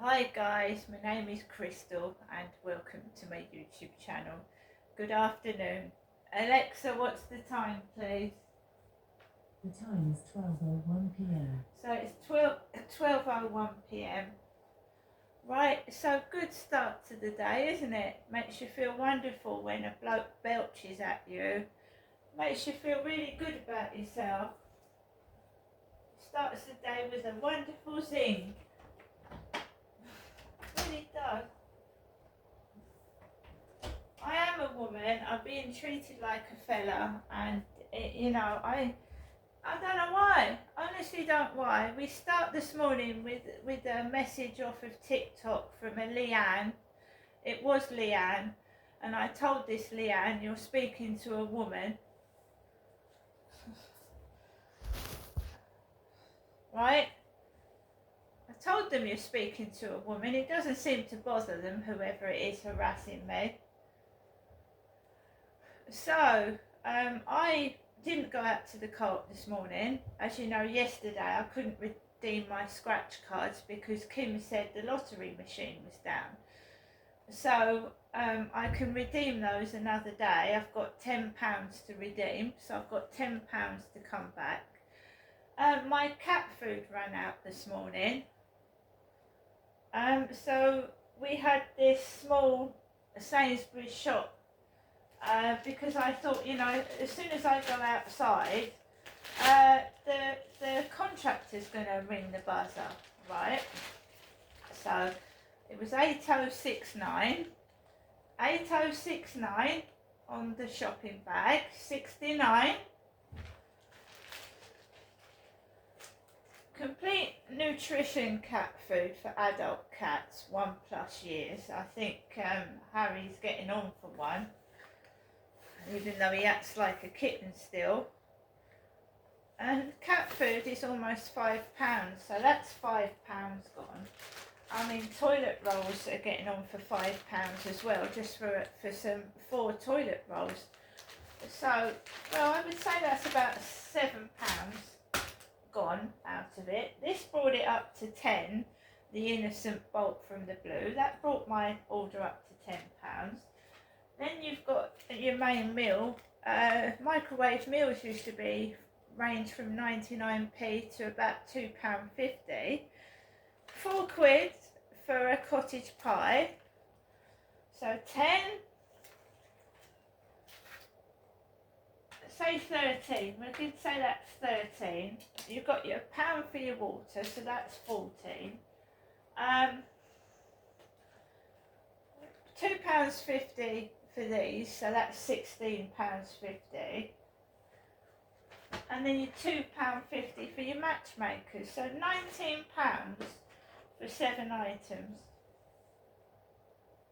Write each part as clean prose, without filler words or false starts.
Hi guys, my name is Crystal and welcome to my YouTube channel. Good afternoon. Alexa, what's the time please? The time is 12:01 p.m. So it's 12:01 p.m. Right, so good start to the day, isn't it? Makes you feel wonderful when a bloke belches at you. Makes you feel really good about yourself. Starts the day with a wonderful zing. Really does. I am a woman. I'm being treated like a fella, and I don't know why. Honestly, don't why. We start this morning with a message off of TikTok from a Leanne. It was Leanne, and I told this Leanne, you're speaking to a woman, right? I told them you're speaking to a woman. It doesn't seem to bother them, whoever it is harassing me. So, I didn't go out to the co-op this morning. As you know, yesterday I couldn't redeem my scratch cards because Kim said the lottery machine was down. So I can redeem those another day. I've got £10 to redeem, so I've got £10 to come back. My cat food ran out this morning. So we had this small Sainsbury's shop because I thought, as soon as I go outside, the contractor's going to ring the buzzer, right? So it was 8069 on the shopping bag, 69. Complete nutrition cat food for adult cats, 1+ years. I think Harry's getting on for one, even though he acts like a kitten still. And cat food is almost £5, so that's £5 gone. I mean, toilet rolls are getting on for £5 as well, just for 4 toilet rolls. So, well, I would say that's about £7 gone out of it. This brought it up to 10, the innocent bolt from the blue. That brought my order up to £10. Then you've got your main meal. Microwave meals used to range from 99p to about £2.50. £4 for a cottage pie. So 10, say 13. We could say that's 13. You've got your pound for your water, so that's 14. £2.50 for these, so that's £16.50. And then your £2.50 for your matchmakers, so £19 for 7 items.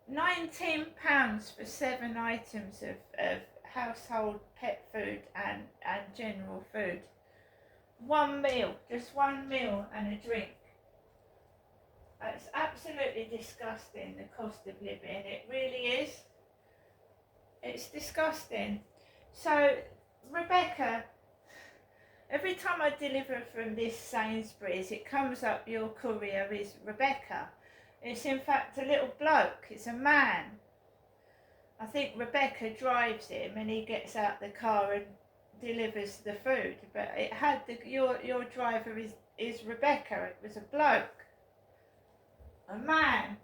£19 for 7 items of household pet food and general food. One meal, just one meal and a drink. It's absolutely disgusting, the cost of living. It really is. It's disgusting. So, Rebecca, every time I deliver from this Sainsbury's, it comes up your courier is Rebecca. It's in fact a little bloke. It's a man. I think Rebecca drives him and he gets out the car and delivers the food. But it had your driver is Rebecca. It was a bloke. A man.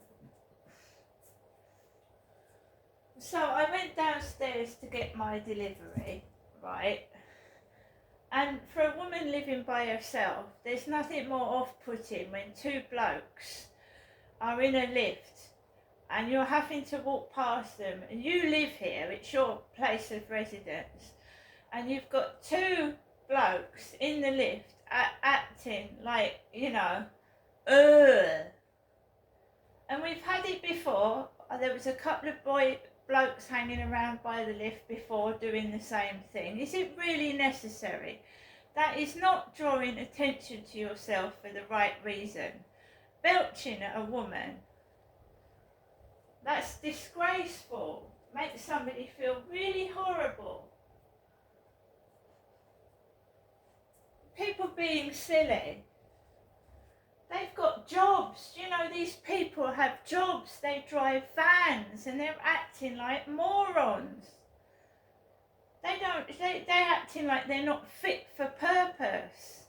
So I went downstairs to get my delivery, right? And for a woman living by herself, there's nothing more off-putting when 2 blokes are in a lift and you're having to walk past them, and you live here, it's your place of residence, and you've got 2 blokes in the lift acting like, ugh. And we've had it before. There was a couple of blokes hanging around by the lift before doing the same thing. Is it really necessary? That is not drawing attention to yourself for the right reason. Belching at a woman, that's disgraceful. Makes somebody feel really horrible. People being silly. They've got jobs. You know, these people have jobs. They drive vans and they're acting like morons. They're acting like they're not fit for purpose.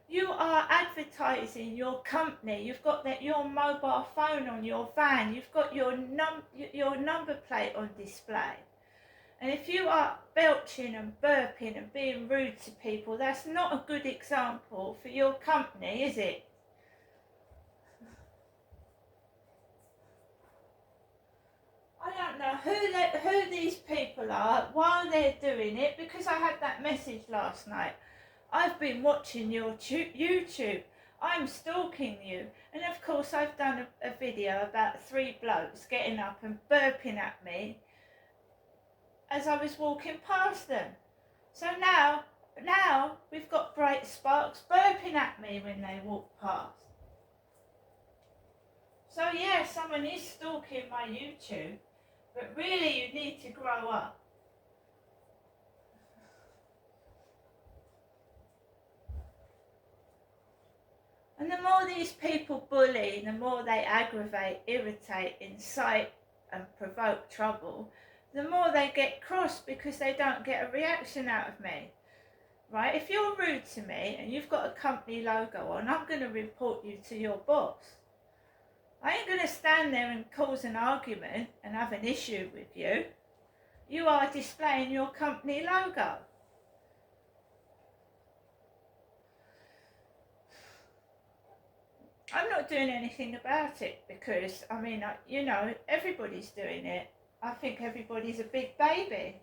You are advertising your company. You've got your mobile phone on your van. You've got your number plate on display. And if you are belching and burping and being rude to people, that's not a good example for your company, is it? I don't know who these people are, why they're doing it, because I had that message last night. I've been watching your YouTube. I'm stalking you. And of course I've done a video about 3 blokes getting up and burping at me as I was walking past them. So now we've got Bright Sparks burping at me when they walk past. So yeah, someone is stalking my YouTube, but really you need to grow up. And the more these people bully, the more they aggravate, irritate, incite and provoke trouble, the more they get cross because they don't get a reaction out of me. Right? If you're rude to me and you've got a company logo on, I'm going to report you to your boss. I ain't going to stand there and cause an argument and have an issue with you. You are displaying your company logo. I'm not doing anything about it because, I mean, you know, everybody's doing it. I think everybody's a big baby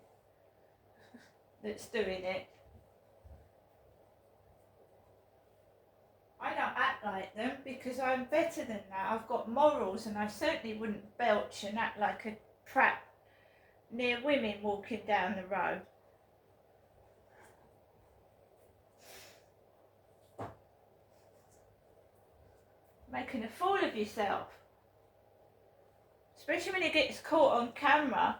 that's doing it. I don't act like them because I'm better than that. I've got morals and I certainly wouldn't belch and act like a prat near women walking down the road. Making a fool of yourself. Especially when it gets caught on camera.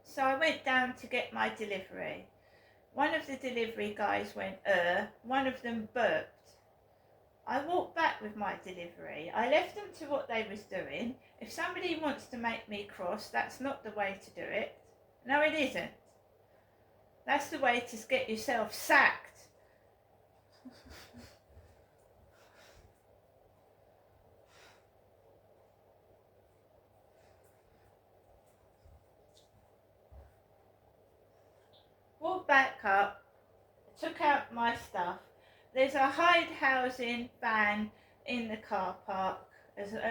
So I went down to get my delivery. One of the delivery guys went, one of them burped. I walked back with my delivery. I left them to what they was doing. If somebody wants to make me cross, that's not the way to do it. No, it isn't. That's the way to get yourself sacked. Walked back up, took out my stuff. There's a hide housing van in the car park,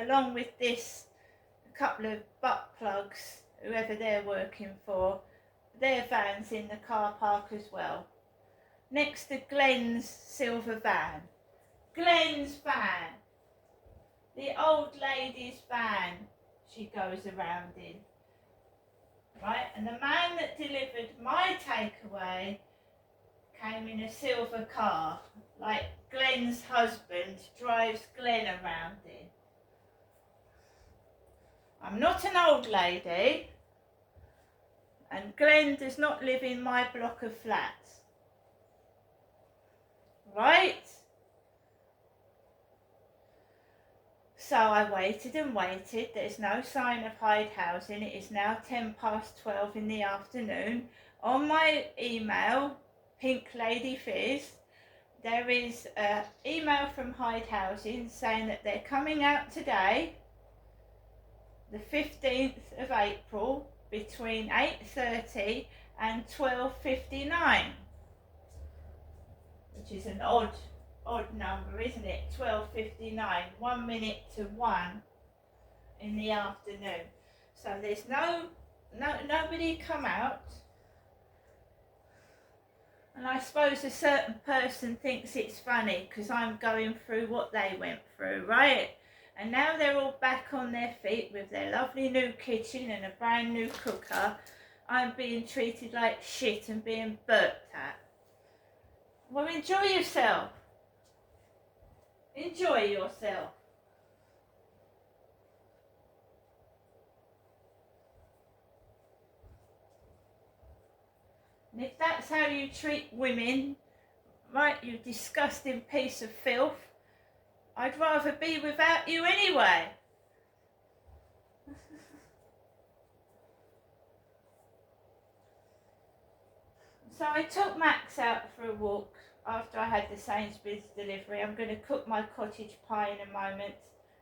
along with this couple of butt plugs, whoever they're working for, their van's in the car park as well. Next to Glenn's silver van. Glenn's van. The old lady's van she goes around in. Right, and the man that delivered my takeaway came in a silver car, like Glenn's husband drives Glenn around in. I'm not an old lady, and Glenn does not live in my block of flats. Right? So I waited and waited. There's no sign of hide housing. It is now 12:10 in the afternoon. On my email, Pink Lady Fizz, there is an email from hide housing saying that they're coming out today, the 15th of April, between 8:30 and 12:59, which is an odd number, isn't it? 12:59, 1 minute to 1 in the afternoon. So there's nobody come out. And I suppose a certain person thinks it's funny because I'm going through what they went through, right? And now they're all back on their feet with their lovely new kitchen and a brand new cooker. I'm being treated like shit and being burped at. Well, enjoy yourself. Enjoy yourself. And if that's how you treat women, Right, you disgusting piece of filth. I'd rather be without you anyway. So I took Max out for a walk after I had the Sainsbury's delivery. I'm going to cook my cottage pie in a moment,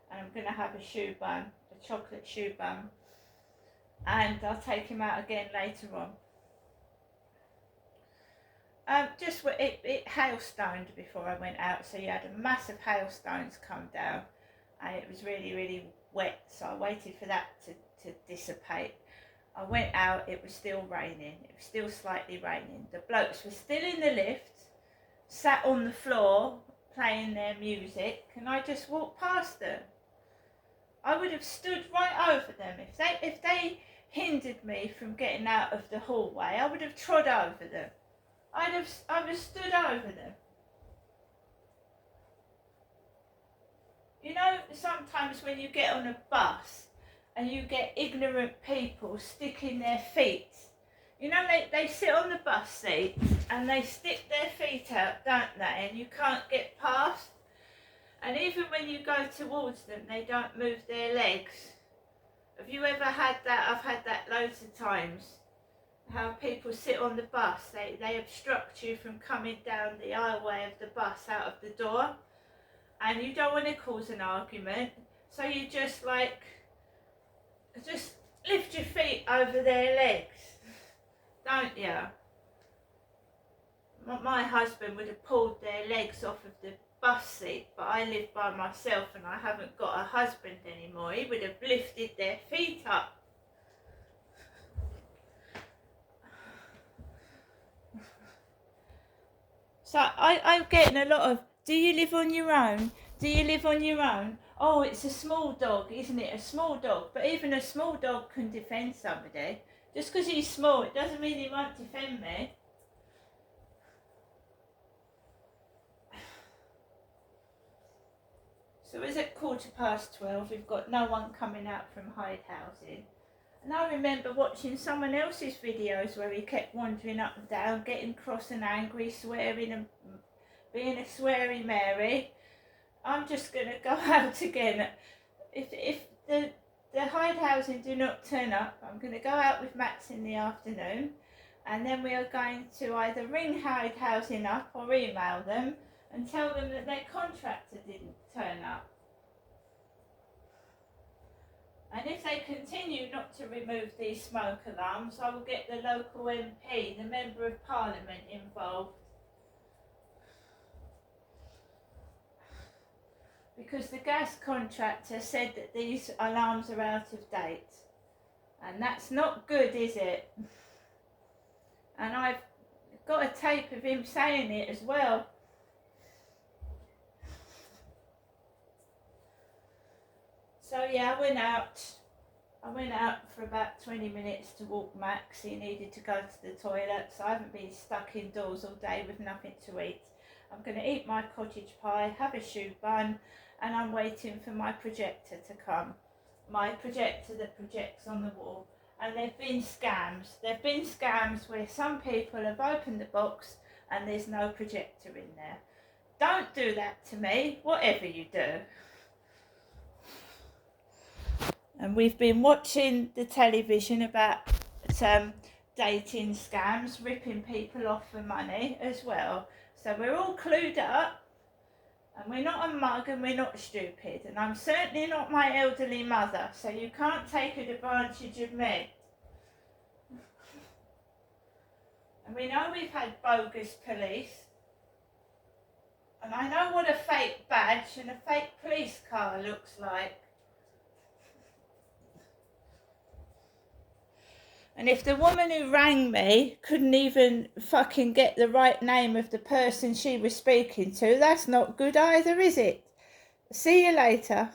and I'm going to have a choux bun, a chocolate choux bun, and I'll take him out again later on. It hailstoned before I went out, so you had a massive hailstones come down, and it was really, really wet, so I waited for that to dissipate. I went out, it was still raining, it was still slightly raining. The blokes were still in the lift, sat on the floor playing their music, and I just walked past them. I would have stood right over them. If they hindered me from getting out of the hallway, I would have trod over them. I would have stood over them. You know, sometimes when you get on a bus and you get ignorant people sticking their feet, you know, they sit on the bus seat and they stick their feet out, don't they? And you can't get past. And even when you go towards them, they don't move their legs. Have you ever had that? I've had that loads of times. How people sit on the bus, they obstruct you from coming down the aisleway of the bus out of the door, and you don't want to cause an argument, so you just lift your feet over their legs, don't you? My husband would have pulled their legs off of the bus seat, but I live by myself and I haven't got a husband anymore. He would have lifted their feet up. So I'm getting a lot of, do you live on your own? Do you live on your own? Oh, it's a small dog, isn't it? A small dog. But even a small dog can defend somebody. Just because he's small, it doesn't mean he won't defend me. So it's at 12:15. We've got no one coming out from Hyde Housing. And I remember watching someone else's videos where he kept wandering up and down, getting cross and angry, swearing and being a sweary Mary. I'm just going to go out again. If the Hyde Housing do not turn up, I'm going to go out with Max in the afternoon, and then we are going to either ring Hyde Housing up or email them and tell them that their contractor didn't turn up. And if they continue not to remove these smoke alarms, I will get the local MP, the Member of Parliament, involved. Because the gas contractor said that these alarms are out of date. And that's not good, is it? And I've got a tape of him saying it as well. So yeah, I went out for about 20 minutes to walk Max. He needed to go to the toilet, so I haven't been stuck indoors all day with nothing to eat. I'm going to eat my cottage pie, have a choux bun, and I'm waiting for my projector to come. My projector that projects on the wall. And there've been scams. There've been scams where some people have opened the box and there's no projector in there. Don't do that to me, whatever you do. And we've been watching the television about dating scams, ripping people off for money as well. So we're all clued up, and we're not a mug and we're not stupid. And I'm certainly not my elderly mother, so you can't take advantage of me. And we know we've had bogus police. And I know what a fake badge and a fake police car looks like. And if the woman who rang me couldn't even fucking get the right name of the person she was speaking to, that's not good either, is it? See you later.